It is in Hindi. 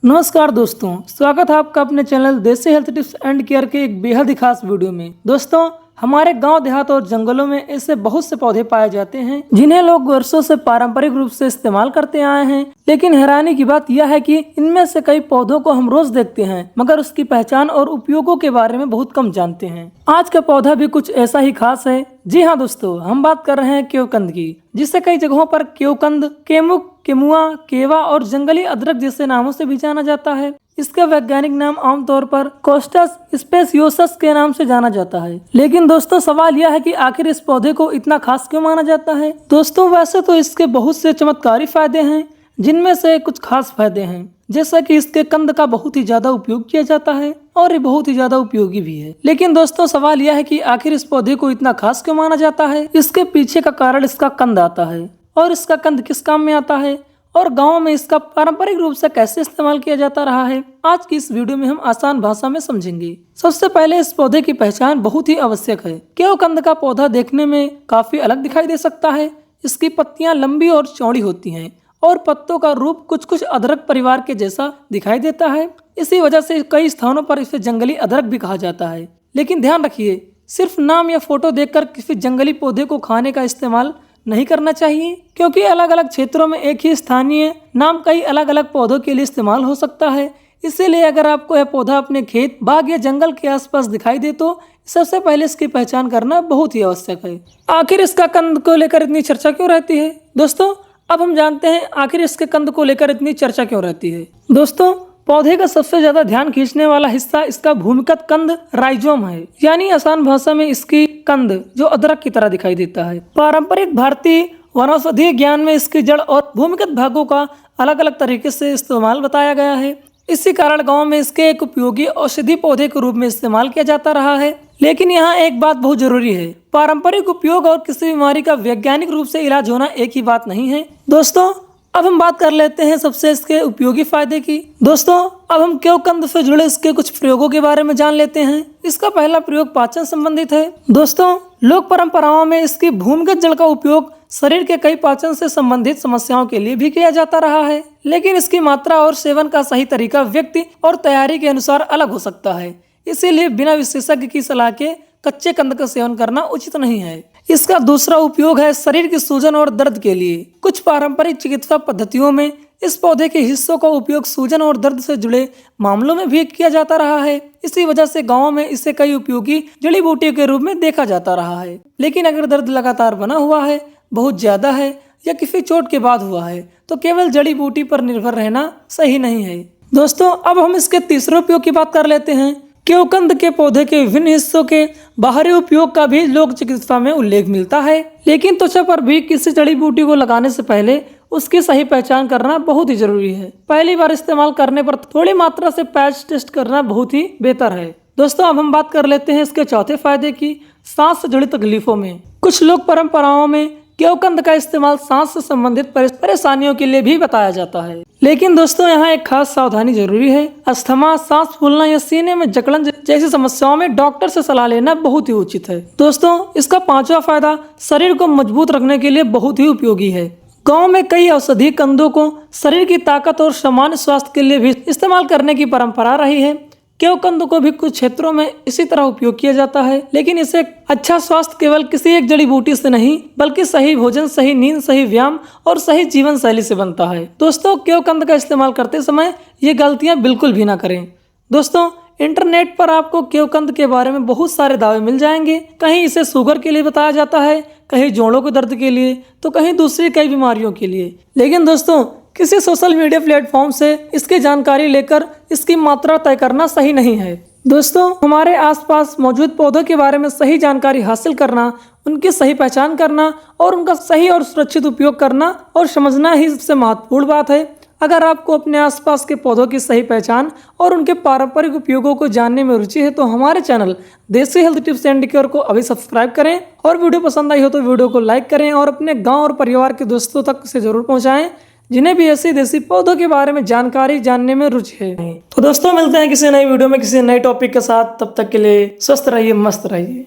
नमस्कार दोस्तों, स्वागत है आपका अपने चैनल देसी हेल्थ टिप्स एंड केयर के एक बेहद ही खास वीडियो में। दोस्तों, हमारे गांव देहात और जंगलों में ऐसे बहुत से पौधे पाए जाते हैं जिन्हें लोग वर्षों से पारंपरिक रूप से इस्तेमाल करते आए हैं। लेकिन हैरानी की बात यह है कि इनमें से कई पौधों को हम रोज देखते हैं, मगर उसकी पहचान और उपयोगों के बारे में बहुत कम जानते हैं। आज का पौधा भी कुछ ऐसा ही खास है। जी हाँ दोस्तों, हम बात कर रहे हैं केवकंद की, जिसे कई जगहों पर केवकंद, केमुक, केमुआ, केवा और जंगली अदरक जैसे नामों से भी जाना जाता है। इसका वैज्ञानिक नाम आमतौर पर कोस्टस स्पेसियोसस के नाम से जाना जाता है। लेकिन दोस्तों, सवाल यह है कि आखिर इस पौधे को इतना खास क्यों माना जाता है। दोस्तों, वैसे तो इसके बहुत से चमत्कारी फायदे हैं, जिनमें से कुछ खास फायदे हैं, जैसा कि इसके कंद का बहुत ही ज्यादा उपयोग किया जाता है और ये बहुत ही ज्यादा उपयोगी भी है। लेकिन दोस्तों, सवाल यह है कि आखिर इस पौधे को इतना खास क्यों माना जाता है। इसके पीछे का कारण इसका कंद आता है, और इसका कंद किस काम में आता है और गाँव में इसका पारंपरिक रूप से कैसे इस्तेमाल किया जाता रहा है, आज की इस वीडियो में हम आसान भाषा में समझेंगे। सबसे पहले इस पौधे की पहचान बहुत ही आवश्यक है। केवकंद का पौधा देखने में काफी अलग दिखाई दे सकता है। इसकी पत्तियां लंबी और चौड़ी होती हैं और पत्तों का रूप कुछ कुछ अदरक परिवार के जैसा दिखाई देता है। इसी वजह से कई स्थानों पर इसे जंगली अदरक भी कहा जाता है। लेकिन ध्यान रखिए, सिर्फ नाम या फोटो देखकर किसी जंगली पौधे को खाने का इस्तेमाल नहीं करना चाहिए, क्योंकि अलग अलग क्षेत्रों में एक ही स्थानीय नाम कई अलग अलग पौधों के लिए इस्तेमाल हो सकता है। इसीलिए अगर आपको यह पौधा अपने खेत, बाग या जंगल के आसपास दिखाई दे तो सबसे पहले इसकी पहचान करना बहुत ही आवश्यक है। आखिर इसका कंद को लेकर इतनी चर्चा क्यों रहती है। दोस्तों, अब हम जानते हैं आखिर इसके कंद को लेकर इतनी चर्चा क्यों रहती है। दोस्तों, पौधे का सबसे ज्यादा ध्यान खींचने वाला हिस्सा इसका भूमिगत कंद राइजोम है, यानी आसान भाषा में इसकी कंद जो अदरक की तरह दिखाई देता है। पारंपरिक भारतीय वनौषधीय ज्ञान में इसकी जड़ और भूमिगत भागों का अलग अलग तरीके से इस्तेमाल बताया गया है। इसी कारण गांव में इसके एक उपयोगी औषधि पौधे के रूप में इस्तेमाल किया जाता रहा है। लेकिन यहाँ एक बात बहुत जरूरी है, पारंपरिक उपयोग और किसी बीमारी का वैज्ञानिक रूप से इलाज होना एक ही बात नहीं है। दोस्तों, अब हम बात कर लेते हैं सबसे इसके उपयोगी फायदे की। दोस्तों, अब हम केवकंद से जुड़े इसके कुछ प्रयोगों के बारे में जान लेते हैं। इसका पहला प्रयोग पाचन संबंधित है। दोस्तों, लोक परंपराओं में इसकी भूमिगत जड़ का उपयोग शरीर के कई पाचन से संबंधित समस्याओं के लिए भी किया जाता रहा है। लेकिन इसकी मात्रा और सेवन का सही तरीका व्यक्ति और तैयारी के अनुसार अलग हो सकता है। इसीलिए बिना विशेषज्ञ की सलाह के कच्चे कंद का सेवन करना उचित नहीं है। इसका दूसरा उपयोग है शरीर की सूजन और दर्द के लिए। कुछ पारंपरिक चिकित्सा पद्धतियों में इस पौधे के हिस्सों का उपयोग सूजन और दर्द से जुड़े मामलों में भी किया जाता रहा है। इसी वजह से गांव में इसे कई उपयोगी जड़ी बूटियों के रूप में देखा जाता रहा है। लेकिन अगर दर्द लगातार बना हुआ है, बहुत ज्यादा है या किसी चोट के बाद हुआ है, तो केवल जड़ी बूटी पर निर्भर रहना सही नहीं है। दोस्तों, अब हम इसके तीसरे उपयोग की बात कर लेते हैं। केवकंद के पौधे के विभिन्न हिस्सों के बाहरी उपयोग का भी लोक चिकित्सा में उल्लेख मिलता है। लेकिन त्वचा पर भी किसी जड़ी बूटी को लगाने से पहले उसकी सही पहचान करना बहुत ही जरूरी है। पहली बार इस्तेमाल करने पर थोड़ी मात्रा से पैच टेस्ट करना बहुत ही बेहतर है। दोस्तों, अब हम बात कर लेते हैं इसके चौथे फायदे की, सांस से जुड़ी तकलीफों में। कुछ लोक परंपराओं में केवकंद का इस्तेमाल सांस से संबंधित परेशानियों के लिए भी बताया जाता है। लेकिन दोस्तों, यहाँ एक खास सावधानी जरूरी है। अस्थमा, सांस फूलना या सीने में जकड़न जैसी समस्याओं में डॉक्टर से सलाह लेना बहुत ही उचित है। दोस्तों, इसका पांचवा फायदा शरीर को मजबूत रखने के लिए बहुत ही उपयोगी है। गांव में कई औषधीय कंदों को शरीर की ताकत और सामान्य स्वास्थ्य के लिए भी इस्तेमाल करने की परंपरा रही है। केवकंद को भी कुछ क्षेत्रों में इसी तरह उपयोग किया जाता है। लेकिन इसे अच्छा स्वास्थ्य केवल किसी एक जड़ी बूटी से नहीं, बल्कि सही भोजन, सही नींद, सही व्यायाम और सही जीवन शैली से बनता है। दोस्तों, केवकंद का इस्तेमाल करते समय ये गलतियां बिल्कुल भी ना करें। दोस्तों, इंटरनेट पर आपको केवकंद के बारे में बहुत सारे दावे मिल जाएंगे। कहीं इसे शुगर के लिए बताया जाता है, कहीं जोड़ों के दर्द के लिए, तो कहीं दूसरी कई बीमारियों के लिए। लेकिन दोस्तों, किसी सोशल मीडिया प्लेटफॉर्म से इसकी जानकारी लेकर इसकी मात्रा तय करना सही नहीं है। दोस्तों, हमारे आसपास मौजूद पौधों के बारे में सही जानकारी हासिल करना, उनकी सही पहचान करना और उनका सही और सुरक्षित उपयोग करना और समझना ही सबसे महत्वपूर्ण बात है। अगर आपको अपने आसपास के पौधों की सही पहचान और उनके पारंपरिक उपयोगों को जानने में रुचि है, तो हमारे चैनल देसी हेल्थ टिप्स एंड केयर को अभी सब्सक्राइब करें और वीडियो पसंद आई हो तो वीडियो को लाइक करें और अपने गाँव और परिवार के दोस्तों तक इसे जरूर पहुँचाएं, जिन्हें भी ऐसे देसी पौधों के बारे में जानकारी जानने में रुचि है। तो दोस्तों, मिलते हैं किसी नई वीडियो में किसी नए टॉपिक के साथ। तब तक के लिए स्वस्थ रहिए, मस्त रहिए।